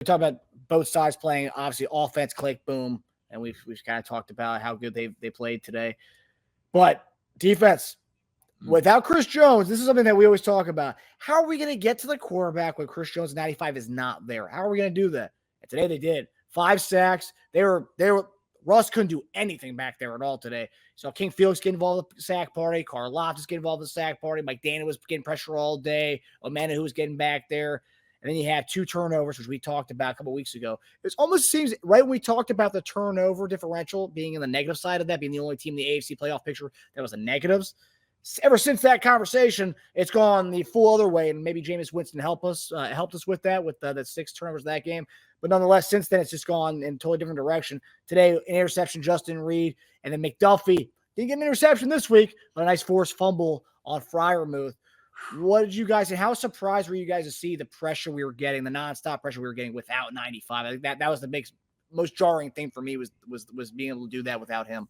We talk about both sides playing, obviously, offense, click, boom, and we've kind of talked about how good they played today. But defense, without Chris Jones, this is something that we always talk about. How are we going to get to the quarterback when Chris Jones 95 is not there? How are we going to do that? And today they did. 5 sacks. Russ couldn't do anything back there at all today. So King Felix get involved in the sack party. Karl Loftus get involved in the sack party. Mike Dana was getting pressure all day. Omena, who was getting back there. And then you have 2 turnovers, which we talked about a couple weeks ago. It almost seems right when we talked about the turnover differential being in the negative side of that, being the only team in the AFC playoff picture that was the negatives. Ever since that conversation, it's gone the full other way, and maybe Jameis Winston helped us with that, with the 6 turnovers that game. But nonetheless, since then, it's just gone in a totally different direction. Today, an interception, Justin Reid, and then McDuffie didn't get an interception this week, but a nice forced fumble on Freiermuth. What did you guys, and how surprised were you guys to see the pressure we were getting, the nonstop pressure we were getting without 95? I think that was the most jarring thing for me was being able to do that without him.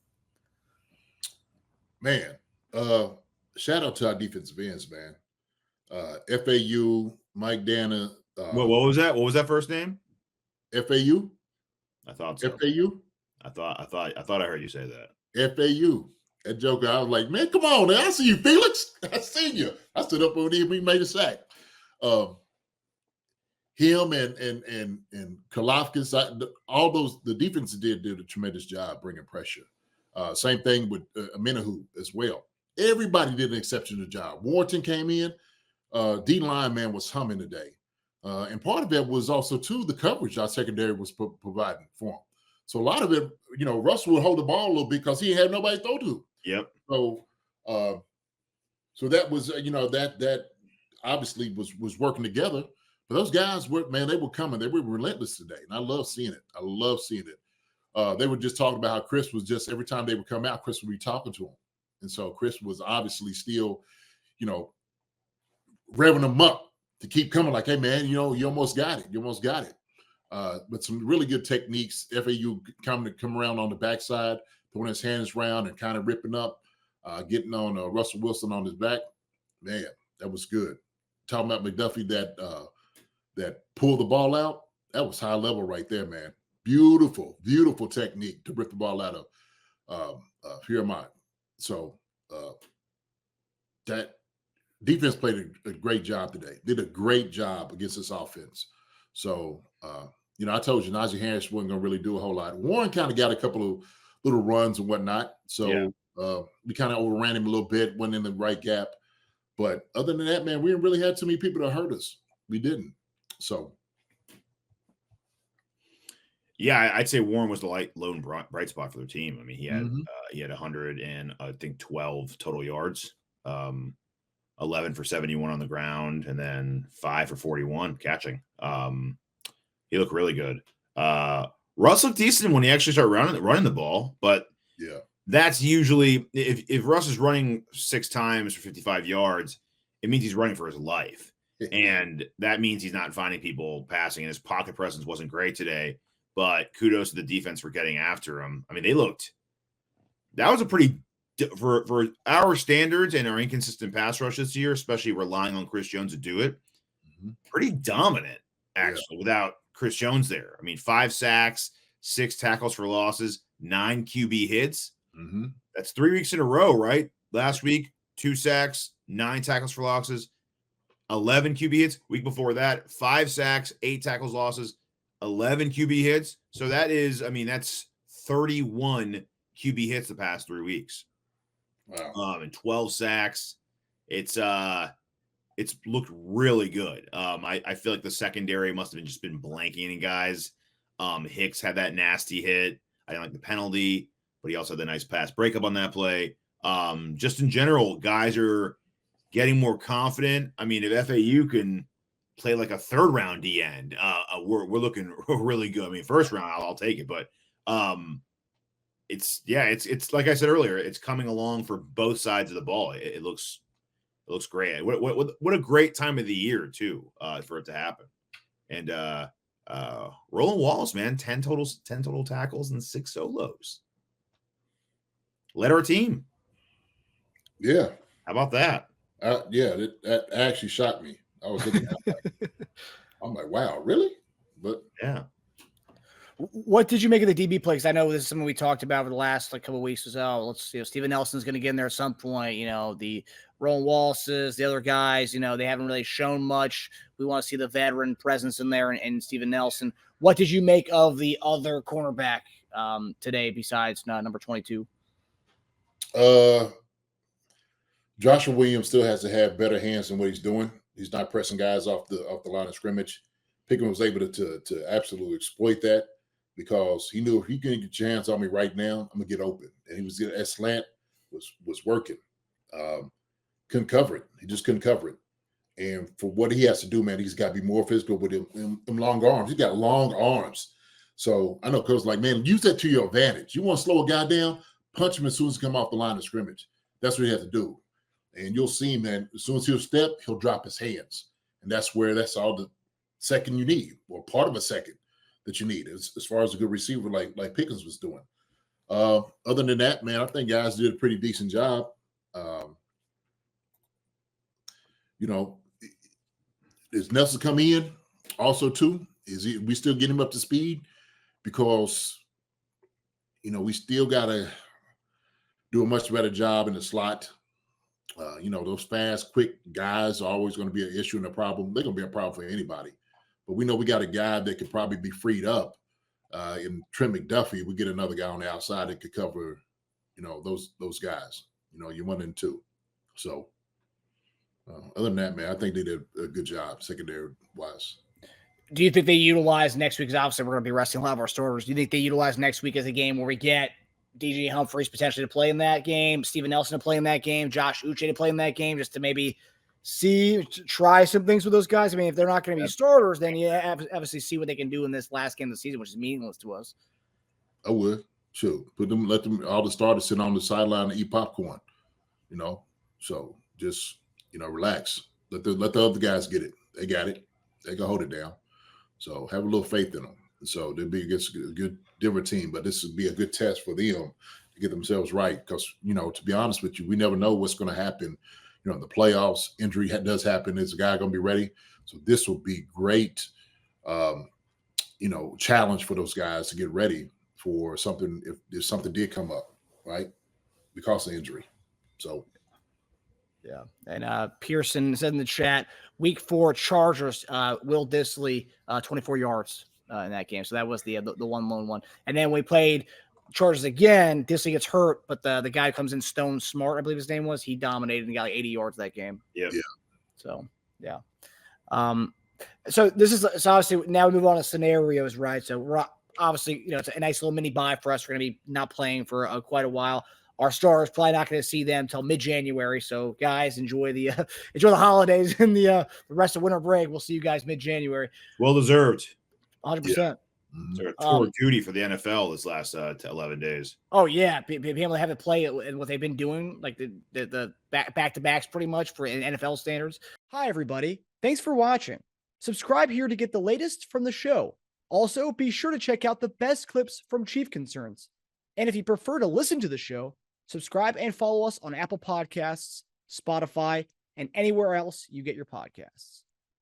Man, shout out to our defensive ends, man. FAU, Mike Dana. What was that? What was that first name? FAU. I thought so. FAU. I thought I heard you say that. FAU. That joker, I was like, man, come on, man. I see you, Felix. I seen you. I stood up over there. We made a sack. Him and Kalafkis, all those, the defense did a tremendous job bringing pressure. Same thing with Amenahu as well. Everybody did an exceptional job. Warrington came in. D-line, man, was humming today. And part of it was also, too, the coverage our secondary was providing for him. So a lot of it, Russell would hold the ball a little bit because he had nobody to throw to. Yep. So that was, that obviously was working together. But those guys they were coming. They were relentless today. And I love seeing it. They were just talking about how Chris was just, every time they would come out, Chris would be talking to them. And so Chris was obviously still, revving them up to keep coming like, hey, man, you almost got it. But some really good techniques. FAU come around on the backside, throwing his hands around and kind of ripping up, getting on Russell Wilson on his back. Man, that was good. Talking about McDuffie that pulled the ball out, that was high level right there, man. Beautiful, beautiful technique to rip the ball out of Piermont. So that defense played a great job today. Did a great job against this offense. So, I told you Najee Harris wasn't going to really do a whole lot. Warren kind of got a couple of little runs and whatnot. So we kind of overran him a little bit, went in the right gap. But other than that, man, we didn't really have too many people that hurt us. We didn't. So. Yeah, I'd say Warren was the lone bright spot for their team. I mean, he had 112 total yards, 11 for 71 on the ground, and then 5 for 41 catching. He looked really good. Russ looked decent when he actually started running the ball, but that's usually if Russ is running 6 times for 55 yards, it means he's running for his life, and that means he's not finding people passing. And his pocket presence wasn't great today. But kudos to the defense for getting after him. I mean, that was a pretty, for our standards and our inconsistent pass rush this year, especially relying on Chris Jones to do it, pretty dominant, actually, without Chris Jones there. I mean, 5 sacks, 6 tackles for losses, 9 QB hits. That's 3 weeks in a row, right? Last week, 2 sacks, 9 tackles for losses, 11 QB hits. Week before that, 5 sacks, 8 tackles losses, 11 QB hits. So that's 31 QB hits the past 3 weeks. Wow. And 12 sacks. It's looked really good. I feel like the secondary must have just been blanking guys. Hicks had that nasty hit. I didn't like the penalty, but he also had the nice pass breakup on that play. Just in general, guys are getting more confident. I mean, if FAU can play like a 3rd round D end, we're looking really good. I mean, 1st round, I'll take it, but it's like I said earlier, it's coming along for both sides of the ball. It looks great. What a great time of the year too, for it to happen. And Roland Wallace, man, 10 total tackles and 6 solos. Led our team. Yeah. How about that? That actually shocked me. I was looking at I'm like, wow, really? But yeah. What did you make of the DB play? Because I know this is something we talked about over the last couple of weeks. Was Steven Nelson's going to get in there at some point. The Roland Wallaces, the other guys. They haven't really shown much. We want to see the veteran presence in there and Steven Nelson. What did you make of the other cornerback today besides number 22? Joshua Williams still has to have better hands than what he's doing. He's not pressing guys off the line of scrimmage. Pickens was able to absolutely exploit that, because he knew if he can get your hands on me right now, I'm gonna get open. And he was that slant was working. Couldn't cover it. He just couldn't cover it. And for what he has to do, man, he's got to be more physical with him long arms. He's got long arms. So I know Coach like, man, use that to your advantage. You want to slow a guy down, punch him as soon as he come off the line of scrimmage. That's what you have to do. And you'll see him, man, as soon as he'll step, he'll drop his hands. And that's all the second you need, or part of a second that you need, as far as a good receiver like Pickens was doing. Other than that, man, I think guys did a pretty decent job. Is Nelson come in also too? We still get him up to speed? Because, we still got to do a much better job in the slot. Those fast, quick guys are always going to be an issue and a problem. They're going to be a problem for anybody. But we know we got a guy that could probably be freed up in Trent McDuffie. We get another guy on the outside that could cover, those guys, your 1 and 2. So other than that, man, I think they did a good job secondary-wise. Do you think they utilize next week? Because obviously we're going to be resting a lot of our starters. Do you think they utilize next week as a game where we get DJ Humphries potentially to play in that game, Steven Nelson to play in that game, Josh Uche to play in that game, just to maybe try some things with those guys? I mean, if they're not going to be starters, then you obviously see what they can do in this last game of the season, which is meaningless to us. I would. Sure. Let them, all the starters sit on the sideline and eat popcorn, So just, relax. Let the other guys get it. They got it. They can hold it down. So have a little faith in them. So they'll be against a good Denver team, but this would be a good test for them to get themselves right. Because, to be honest with you, we never know what's going to happen. In the playoffs, injury does happen. Is the guy going to be ready? So this will be great, challenge for those guys to get ready for something if something did come up, right? Because of injury. So. Yeah. And Pearson said in the chat, week 4 Chargers, Will Dissly, 24 yards in that game. So that was the one lone one. And then we played Chargers again. Dissly gets hurt, but the guy who comes in, Stone Smart, I believe his name was, he dominated and got like 80 yards that game. Yep. Yeah. So, yeah. So obviously now we move on to scenarios, right? So we're obviously, it's a nice little mini bye for us. We're going to be not playing for quite a while. Our stars probably not going to see them until mid-January. So, guys, enjoy the holidays and the rest of winter break. We'll see you guys mid-January. Well deserved. 100%. They're a tour of duty for the NFL this last 11 days. Oh yeah, being able to have it play and what they've been doing, like the back-to-backs, pretty much for NFL standards. Hi everybody, thanks for watching. Subscribe here to get the latest from the show. Also, be sure to check out the best clips from Chief Concerns. And if you prefer to listen to the show, subscribe and follow us on Apple Podcasts, Spotify, and anywhere else you get your podcasts.